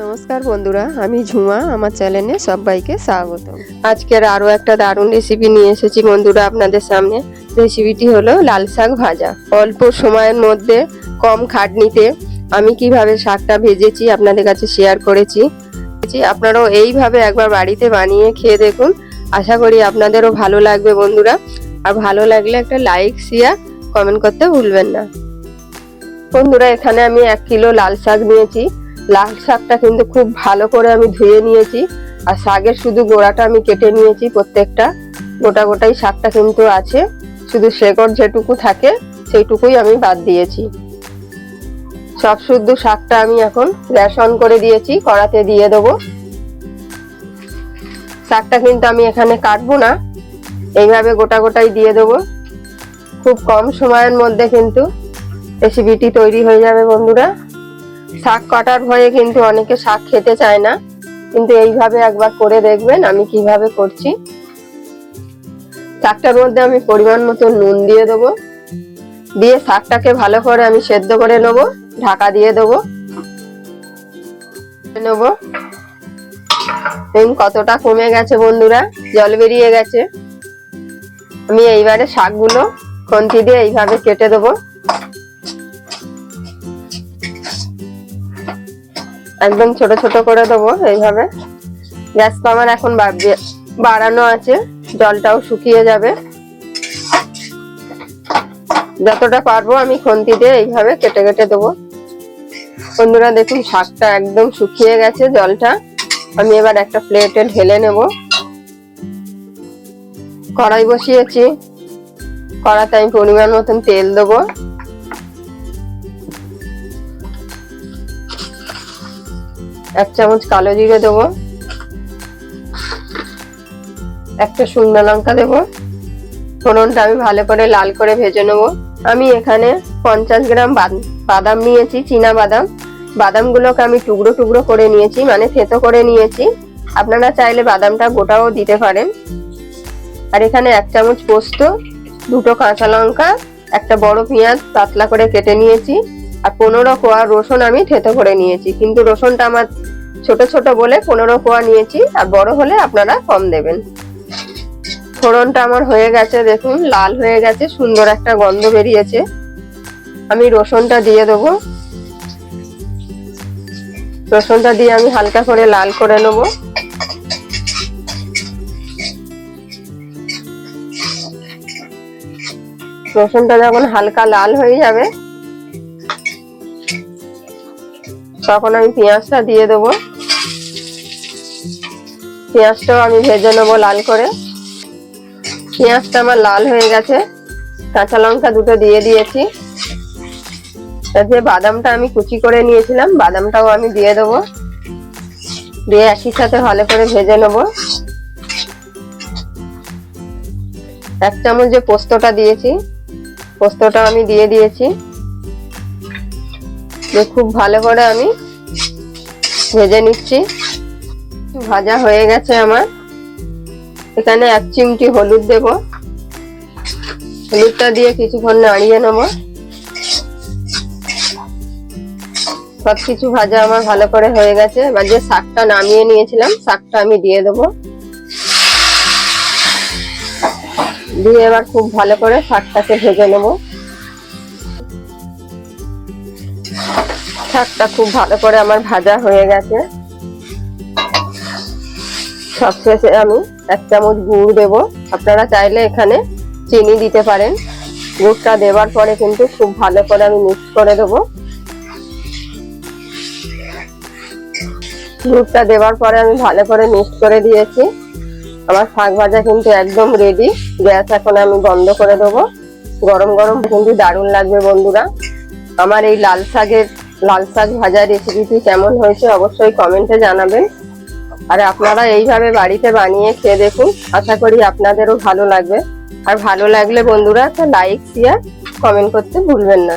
নমস্কার বন্ধুরা, আমি ঝুমা। আমার চ্যানেলে সবাইকে স্বাগত। আজকের আরও একটা দারুণ রেসিপি নিয়ে এসেছি বন্ধুরা আপনাদের সামনে। রেসিপিটি হলো লাল শাক ভাজা। অল্প সময়ের মধ্যে কম খাটনিতে আমি কিভাবে শাকটা ভেজেছি আপনাদের কাছে শেয়ার করেছি। আপনারাও এইভাবে একবার বাড়িতে বানিয়ে খেয়ে দেখুন। আশা করি আপনাদেরও ভালো লাগবে বন্ধুরা। আর ভালো লাগলে একটা লাইক, শেয়ার, কমেন্ট করতে ভুলবেন না বন্ধুরা। এখানে আমি 1 কিলো লাল শাক নিয়েছি। লাল শাকটা কিন্তু খুব ভালো করে আমি ধুয়ে নিয়েছি। আর শাকের শুধু গোড়াটা আমি কেটে নিয়েছি। প্রত্যেকটা গোটা গোটাই শাকটা কিন্তু আছে, শুধু শেকড় যেটুকু থাকে সেইটুকুই আমি বাদ দিয়েছি। সব শুদ্ধ শাকটা আমি এখন গ্যাস অন করে দিয়েছি, কড়াতে দিয়ে দেবো। শাকটা কিন্তু আমি এখানে কাটবো না, এইভাবে গোটা গোটাই দিয়ে দেবো। খুব কম সময়ের মধ্যে কিন্তু রেসিপিটি তৈরি হয়ে যাবে বন্ধুরা। শাক কাটার ভয়ে কিন্তু অনেকে শাক খেতে চায় না, কিন্তু এইভাবে একবার করে দেখবেন আমি কিভাবে করছি। শাকটার মধ্যে আমি পরিমাণ মতো নুন দিয়ে দেবো, দিয়ে শাকটাকে ভালো করে আমি সেদ্ধ করে নেবো। ঢাকা দিয়ে দেবো। কতটা কমে গেছে বন্ধুরা, জল বেরিয়ে গেছে। আমি এইবারে শাকগুলো খুন্তি দিয়ে এইভাবে কেটে দেবো। একদম ছোট ছোট করে দেবো এইভাবে। গ্যাসটা আমার এখন বাড়ানো আছে, জলটাও শুকিয়ে যাবে। যতটা পারবো আমি খুন্তি দিয়ে এইভাবে কেটে কেটে দেবো বন্ধুরা। দেখুন শাকটা একদম শুকিয়ে গেছে জলটা। আমি এবার একটা প্লেটে ঢেলে নেব। কড়াই বসিয়েছি, কড়াতে আমি পরিমাণ মতন তেল দেবো। 1 চামচ কালো জিরে দেবো, একটা শুকনো লঙ্কা দেবো। ফোড়নটা আমি ভালো করে লাল করে ভেজে নেবো। আমি এখানে 50 গ্রাম বাদাম নিয়েছি, চীনা বাদাম। বাদামগুলোকে আমি টুকরো টুকরো করে নিয়েছি, মানে থেতো করে নিয়েছি। আপনারা চাইলে বাদামটা গোটাও দিতে পারেন। আর এখানে 1 চামচ পোস্ত, 2টো কাঁচা লঙ্কা, একটা বড় পেঁয়াজ পাতলা করে কেটে নিয়েছি। আর 15 কোয়া রসুন আমি থেতো করে নিয়েছি, কিন্তু রসুনটা আমার ছোট ছোট বলে 15 কোয়া নিয়েছি, আর বড় হলে আপনারা কম দেবেন। ফোড়নটা আমার হয়ে গেছে, দেখুন লাল হয়ে গেছে, সুন্দর একটা গন্ধ বেরিয়েছে। আমি রসুনটা দিয়ে দেবো। রসুনটা দিয়ে আমি হালকা করে লাল করে নেব। রসুনটা যখন হালকা লাল হয়ে যাবে তখন আমি পেঁয়াজটা দিয়ে দেবো। পেঁয়াজটাও আমি ভেজে নেবো লাল করে। পেঁয়াজটা আমার লাল হয়ে গেছে। কাঁচা লঙ্কা 2টো দিয়ে দিয়েছি। যে বাদামটা আমি কুচি করে নিয়েছিলাম, বাদামটাও আমি দিয়ে দেবো। দিয়ে একই সাথে ভালো করে ভেজে নেবো। 1 চামচ যে পোস্তটা দিয়েছি, পোস্তটা আমি দিয়ে দিয়েছি। খুব ভালো করে আমি ভেজে নিচ্ছি। ভাজা হয়ে গেছে আমার। এখানে 1 চিমটি হলুদ দেব। হলুদটা দিয়ে কিছুক্ষণ নাড়িয়ে নেব। সবকিছু ভাজা আমার ভালো করে হয়ে গেছে। এবার যে শাকটা নামিয়ে নিয়েছিলাম, শাকটা আমি দিয়ে দেবো। দিয়ে এবার খুব ভালো করে শাকটাকে ভেজে নেব। শাকটা খুব ভালো করে আমার ভাজা হয়ে গেছে। সবশেষে আমি 1 চামচ গুড় দেব। আপনারা চাইলে এখানে চিনি দিতে পারেন। গুড়টা দেওয়ার পরে কিন্তু খুব ভালো করে আমি মিক্স করে দেবো। গুড়টা দেওয়ার পরে আমি ভালো করে মিক্স করে দিয়েছি। আমার শাক ভাজা কিন্তু একদম রেডি। গ্যাস এখন আমি বন্ধ করে দেবো। গরম গরম কিন্তু দারুণ লাগবে বন্ধুরা। আমার এই লাল শাক ভাজা রেসিপিটি কেমন হয়েছে অবশ্যই কমেন্টে জানাবেন। আর আপনারা এইভাবে বাড়িতে বানিয়ে খেয়ে দেখুন। আশা করি আপনাদেরও ভালো লাগবে। আর ভালো লাগলে বন্ধুরা একটা লাইক, শেয়ার, কমেন্ট করতে ভুলবেন না।